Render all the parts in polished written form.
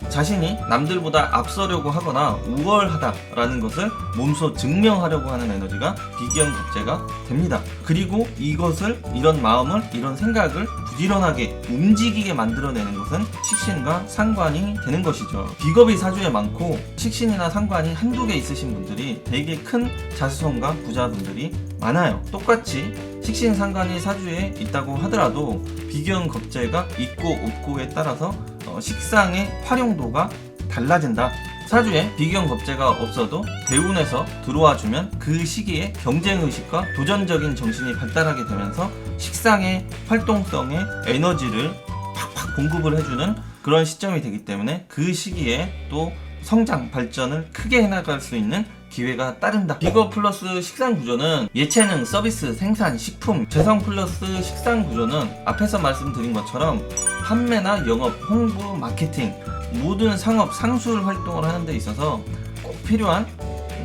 자신이 남들보다 앞서려고 하거나 우월하다라는 것을 몸소 증명하려고 하는 에너지가 비견겁제가 됩니다. 그리고 이런 마음을, 이런 생각을 부지런하게 움직이게 만들어내는 것은 식신과 상관이 되는 것이죠. 비겁이 사주에 많고 식신이나 상관이 한두 개 있으신 분들이 되게 큰 자수성가 부자분들이 많아요. 똑같이 식신 상관이 사주에 있다고 하더라도 비견겁제가 있고 없고에 따라서 식상의 활용도가 달라진다. 사주에 비견겁제가 없어도 대운에서 들어와주면 그 시기에 경쟁의식과 도전적인 정신이 발달하게 되면서 식상의 활동성의 에너지를 팍팍 공급을 해주는 그런 시점이 되기 때문에 그 시기에 또 성장, 발전을 크게 해나갈 수 있는 기회가 따른다. 비거 플러스 식상 구조는 예체능, 서비스, 생산, 식품, 재성 플러스 식상 구조는 앞에서 말씀드린 것처럼 판매나 영업, 홍보, 마케팅 모든 상업, 상술 활동을 하는 데 있어서 꼭 필요한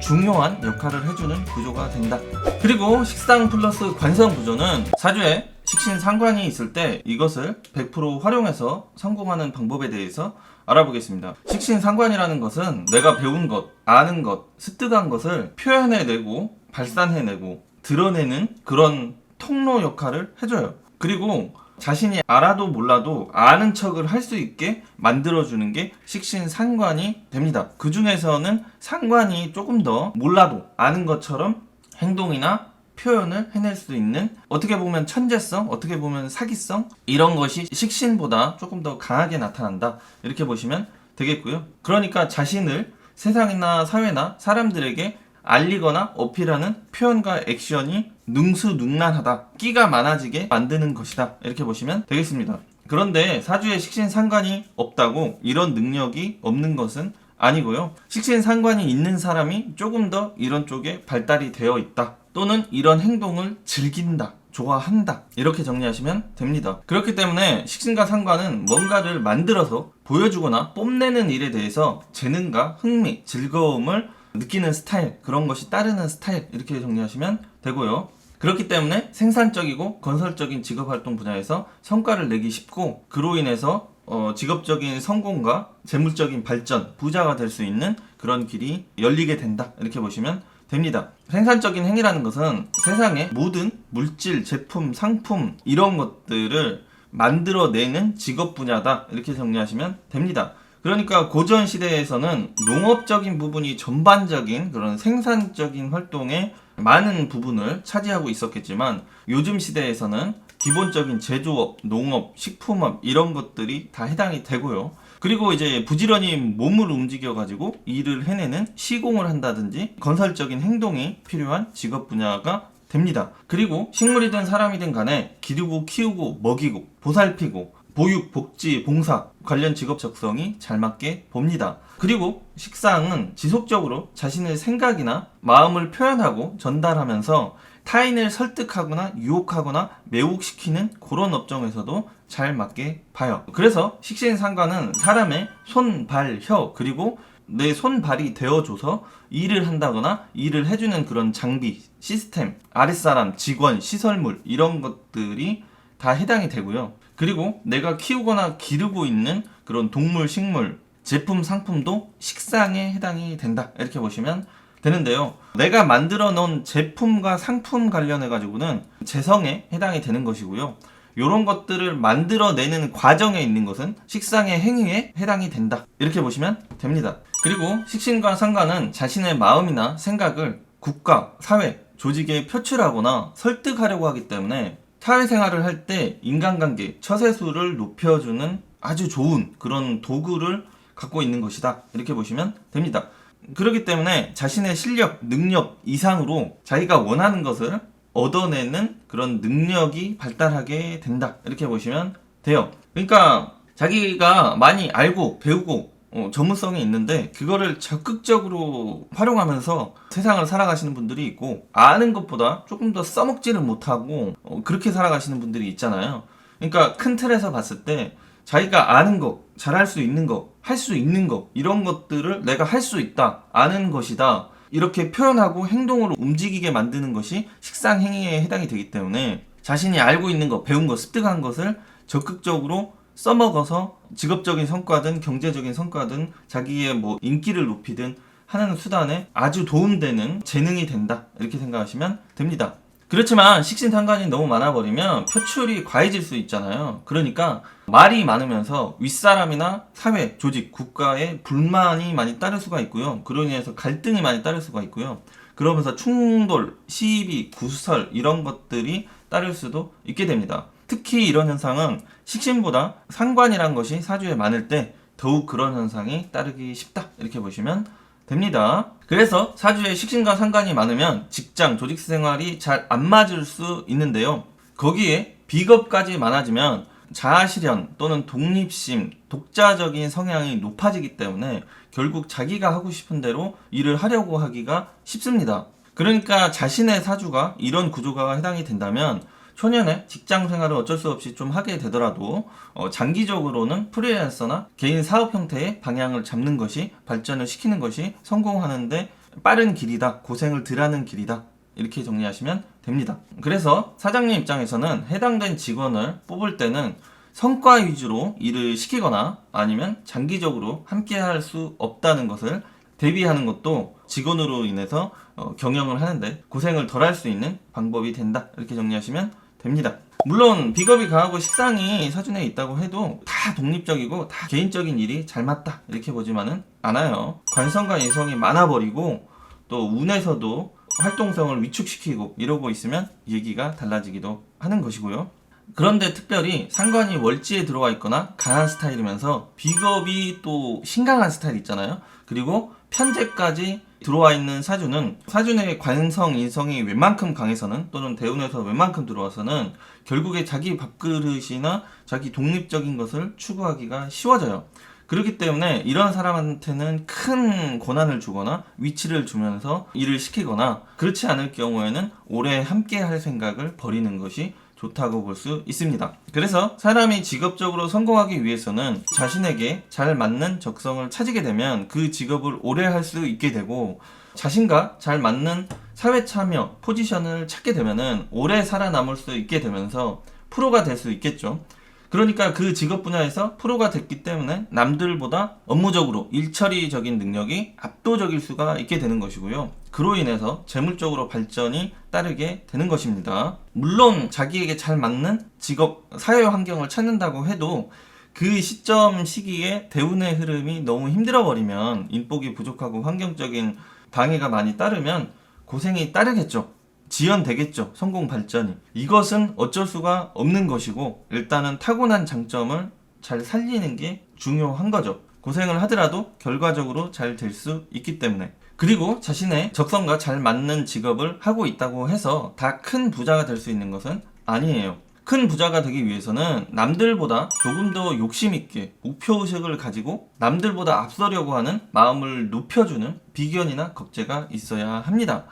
중요한 역할을 해주는 구조가 된다. 그리고 식상 플러스 관성 구조는 사주에 식신 상관이 있을 때 이것을 100% 활용해서 성공하는 방법에 대해서 알아보겠습니다. 식신 상관이라는 것은 내가 배운 것, 아는 것, 습득한 것을 표현해내고 발산해내고 드러내는 그런 통로 역할을 해줘요. 그리고 자신이 알아도 몰라도 아는 척을 할 수 있게 만들어주는 게 식신 상관이 됩니다. 그 중에서는 상관이 조금 더 몰라도 아는 것처럼 행동이나 표현을 해낼 수 있는, 어떻게 보면 천재성, 어떻게 보면 사기성, 이런 것이 식신보다 조금 더 강하게 나타난다, 이렇게 보시면 되겠고요. 그러니까 자신을 세상이나 사회나 사람들에게 알리거나 어필하는 표현과 액션이 능수능란하다, 끼가 많아지게 만드는 것이다, 이렇게 보시면 되겠습니다. 그런데 사주에 식신 상관이 없다고 이런 능력이 없는 것은 아니고요. 식신 상관이 있는 사람이 조금 더 이런 쪽에 발달이 되어 있다, 또는 이런 행동을 즐긴다, 좋아한다, 이렇게 정리하시면 됩니다. 그렇기 때문에 식신과 상관은 뭔가를 만들어서 보여주거나 뽐내는 일에 대해서 재능과 흥미, 즐거움을 느끼는 스타일, 그런 것이 따르는 스타일, 이렇게 정리하시면 되고요. 그렇기 때문에 생산적이고 건설적인 직업활동 분야에서 성과를 내기 쉽고, 그로 인해서 직업적인 성공과 재물적인 발전, 부자가 될 수 있는 그런 길이 열리게 된다, 이렇게 보시면 됩니다. 생산적인 행위라는 것은 세상의 모든 물질, 제품, 상품, 이런 것들을 만들어내는 직업 분야다, 이렇게 정리하시면 됩니다. 그러니까 고전 시대에서는 농업적인 부분이 전반적인 그런 생산적인 활동의 많은 부분을 차지하고 있었겠지만, 요즘 시대에서는 기본적인 제조업, 농업, 식품업, 이런 것들이 다 해당이 되고요. 그리고 이제 부지런히 몸을 움직여가지고 일을 해내는, 시공을 한다든지 건설적인 행동이 필요한 직업 분야가 됩니다. 그리고 식물이든 사람이든 간에 기르고 키우고 먹이고 보살피고 보육, 복지, 봉사 관련 직업 적성이 잘 맞게 봅니다. 그리고 식상은 지속적으로 자신의 생각이나 마음을 표현하고 전달하면서 타인을 설득하거나 유혹하거나 매혹시키는 그런 업종에서도 잘 맞게 봐요. 그래서 식신상관은 사람의 손, 발, 혀, 그리고 내 손, 발이 되어줘서 일을 한다거나 일을 해주는 그런 장비, 시스템, 아랫사람, 직원, 시설물, 이런 것들이 다 해당이 되고요. 그리고 내가 키우거나 기르고 있는 그런 동물, 식물, 제품, 상품도 식상에 해당이 된다, 이렇게 보시면 되는데요. 내가 만들어 놓은 제품과 상품 관련해 가지고는 재성에 해당이 되는 것이고요. 이런 것들을 만들어내는 과정에 있는 것은 식상의 행위에 해당이 된다, 이렇게 보시면 됩니다. 그리고 식신과 상관은 자신의 마음이나 생각을 국가, 사회, 조직에 표출하거나 설득하려고 하기 때문에 사회생활을 할 때 인간관계, 처세술을 높여주는 아주 좋은 그런 도구를 갖고 있는 것이다, 이렇게 보시면 됩니다. 그렇기 때문에 자신의 실력, 능력 이상으로 자기가 원하는 것을 얻어내는 그런 능력이 발달하게 된다, 이렇게 보시면 돼요. 그러니까 자기가 많이 알고 배우고 전문성이 있는데 그거를 적극적으로 활용하면서 세상을 살아가시는 분들이 있고, 아는 것보다 조금 더 써먹지를 못하고 그렇게 살아가시는 분들이 있잖아요. 그러니까 큰 틀에서 봤을 때 자기가 아는 거, 잘할 수 있는 거, 할 수 있는 거, 이런 것들을 내가 할 수 있다, 아는 것이다, 이렇게 표현하고 행동으로 움직이게 만드는 것이 식상행위에 해당이 되기 때문에 자신이 알고 있는 거, 배운 거, 습득한 것을 적극적으로 써먹어서 직업적인 성과든 경제적인 성과든 자기의 뭐 인기를 높이든 하는 수단에 아주 도움되는 재능이 된다, 이렇게 생각하시면 됩니다. 그렇지만 식신상관이 너무 많아버리면 표출이 과해질 수 있잖아요. 그러니까 말이 많으면서 윗사람이나 사회, 조직, 국가에 불만이 많이 따를 수가 있고요. 그로 인해서 갈등이 많이 따를 수가 있고요. 그러면서 충돌, 시비, 구설 이런 것들이 따를 수도 있게 됩니다. 특히 이런 현상은 식신보다 상관이란 것이 사주에 많을 때 더욱 그런 현상이 따르기 쉽다, 이렇게 보시면 됩니다. 그래서 사주에 식신과 상관이 많으면 직장, 조직 생활이 잘 안 맞을 수 있는데요. 거기에 비겁까지 많아지면 자아실현 또는 독립심, 독자적인 성향이 높아지기 때문에 결국 자기가 하고 싶은 대로 일을 하려고 하기가 쉽습니다. 그러니까 자신의 사주가 이런 구조가 해당이 된다면 초년에 직장 생활을 어쩔 수 없이 좀 하게 되더라도 장기적으로는 프리랜서나 개인 사업 형태의 방향을 잡는 것이, 발전을 시키는 것이 성공하는데 빠른 길이다, 고생을 덜 하는 길이다, 이렇게 정리하시면 됩니다. 그래서 사장님 입장에서는 해당된 직원을 뽑을 때는 성과 위주로 일을 시키거나 아니면 장기적으로 함께 할 수 없다는 것을 대비하는 것도 직원으로 인해서 경영을 하는데 고생을 덜 할 수 있는 방법이 된다, 이렇게 정리하시면 됩니다. 물론 비겁이 강하고 식상이 사주에 있다고 해도 다 독립적이고 다 개인적인 일이 잘 맞다, 이렇게 보지만은 않아요. 관성과 이성이 많아버리고 또 운에서도 활동성을 위축시키고 이러고 있으면 얘기가 달라지기도 하는 것이고요. 그런데 특별히 상관이 월지에 들어와 있거나 강한 스타일이면서 비겁이 또 신강한 스타일 있잖아요. 그리고 편제까지 들어와 있는 사주는 사주 내의 관성, 인성이 웬만큼 강해서는 또는 대운에서 웬만큼 들어와서는 결국에 자기 밥그릇이나 자기 독립적인 것을 추구하기가 쉬워져요. 그렇기 때문에 이런 사람한테는 큰 권한을 주거나 위치를 주면서 일을 시키거나, 그렇지 않을 경우에는 오래 함께 할 생각을 버리는 것이 좋다고 볼 수 있습니다. 그래서 사람이 직업적으로 성공하기 위해서는 자신에게 잘 맞는 적성을 찾게 되면 그 직업을 오래 할 수 있게 되고, 자신과 잘 맞는 사회 참여 포지션을 찾게 되면은 오래 살아남을 수 있게 되면서 프로가 될 수 있겠죠. 그러니까 그 직업 분야에서 프로가 됐기 때문에 남들보다 업무적으로 일처리적인 능력이 압도적일 수가 있게 되는 것이고요. 그로 인해서 재물적으로 발전이 따르게 되는 것입니다. 물론 자기에게 잘 맞는 직업, 사회 환경을 찾는다고 해도 그 시점 시기에 대운의 흐름이 너무 힘들어 버리면, 인복이 부족하고 환경적인 방해가 많이 따르면 고생이 따르겠죠. 지연되겠죠. 성공 발전이. 이것은 어쩔 수가 없는 것이고, 일단은 타고난 장점을 잘 살리는 게 중요한 거죠. 고생을 하더라도 결과적으로 잘 될 수 있기 때문에. 그리고 자신의 적성과 잘 맞는 직업을 하고 있다고 해서 다 큰 부자가 될 수 있는 것은 아니에요. 큰 부자가 되기 위해서는 남들보다 조금 더 욕심있게 목표의식을 가지고 남들보다 앞서려고 하는 마음을 높여주는 비견이나 겁재가 있어야 합니다.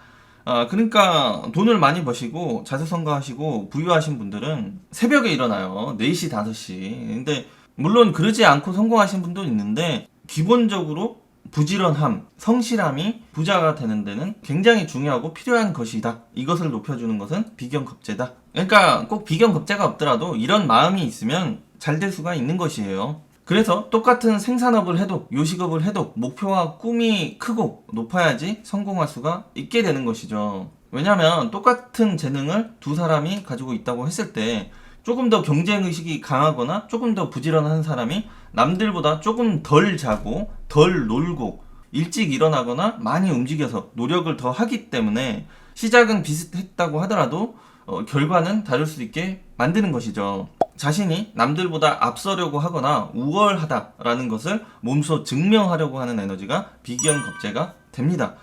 그러니까 돈을 많이 버시고 자수성가하시고 부유하신 분들은 새벽에 일어나요. 4시, 5시. 근데 물론 그러지 않고 성공하신 분도 있는데, 기본적으로 부지런함, 성실함이 부자가 되는 데는 굉장히 중요하고 필요한 것이다. 이것을 높여주는 것은 비견겁재다. 그러니까 꼭 비견겁재가 없더라도 이런 마음이 있으면 잘 될 수가 있는 것이에요. 그래서 똑같은 생산업을 해도, 요식업을 해도 목표와 꿈이 크고 높아야지 성공할 수가 있게 되는 것이죠. 왜냐하면 똑같은 재능을 두 사람이 가지고 있다고 했을 때 조금 더 경쟁의식이 강하거나 조금 더 부지런한 사람이 남들보다 조금 덜 자고 덜 놀고 일찍 일어나거나 많이 움직여서 노력을 더 하기 때문에 시작은 비슷했다고 하더라도 결과는 다를 수 있게 만드는 것이죠. 자신이 남들보다 앞서려고 하거나 우월하다라는 것을 몸소 증명하려고 하는 에너지가 비견겁재가 됩니다.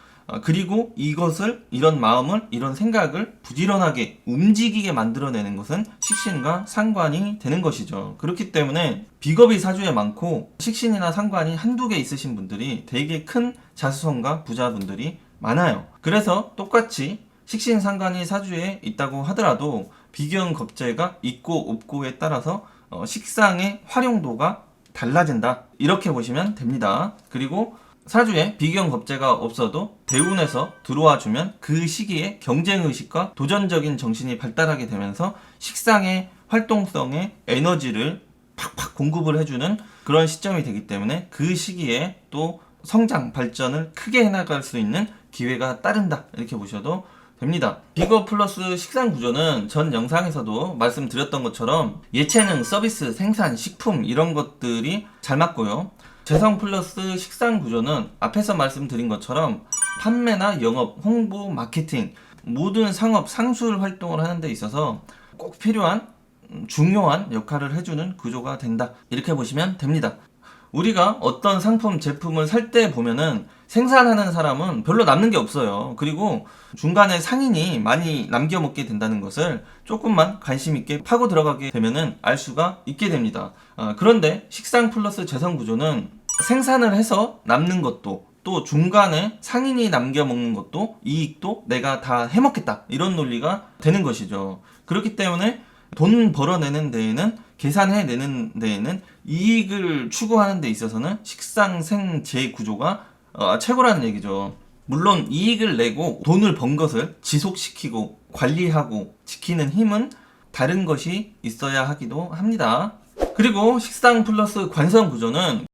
그리고 이것을, 이런 마음을, 이런 생각을 부지런하게 움직이게 만들어내는 것은 식신과 상관이 되는 것이죠. 그렇기 때문에 비겁이 사주에 많고 식신이나 상관이 한두 개 있으신 분들이 되게 큰 자수성가 부자분들이 많아요. 그래서 똑같이 식신 상관이 사주에 있다고 하더라도 비견겁재가 있고 없고에 따라서 식상의 활용도가 달라진다, 이렇게 보시면 됩니다. 그리고 사주에 비견겁재가 없어도 대운에서 들어와 주면 그 시기에 경쟁의식과 도전적인 정신이 발달하게 되면서 식상의 활동성의 에너지를 팍팍 공급을 해주는 그런 시점이 되기 때문에 그 시기에 또 성장, 발전을 크게 해나갈 수 있는 기회가 따른다, 이렇게 보셔도 됩니다. 빅업 플러스 식상 구조는 전 영상에서도 말씀드렸던 것처럼 예체능, 서비스, 생산, 식품 이런 것들이 잘 맞고요. 재성 플러스 식상 구조는 앞에서 말씀드린 것처럼 판매나 영업, 홍보, 마케팅 모든 상업, 상술 활동을 하는 데 있어서 꼭 필요한 중요한 역할을 해주는 구조가 된다, 이렇게 보시면 됩니다. 우리가 어떤 상품, 제품을 살 때 보면은 생산하는 사람은 별로 남는 게 없어요. 그리고 중간에 상인이 많이 남겨 먹게 된다는 것을 조금만 관심 있게 파고 들어가게 되면은 알 수가 있게 됩니다. 그런데 식상 플러스 재성 구조는 생산을 해서 남는 것도, 또 중간에 상인이 남겨 먹는 것도, 이익도 내가 다 해먹겠다, 이런 논리가 되는 것이죠. 그렇기 때문에 돈 벌어내는 데에는, 계산해내는 데에는, 이익을 추구하는 데 있어서는 식상생제 구조가 최고라는 얘기죠. 물론 이익을 내고 돈을 번 것을 지속시키고 관리하고 지키는 힘은 다른 것이 있어야 하기도 합니다. 그리고 식상 플러스 관성 구조는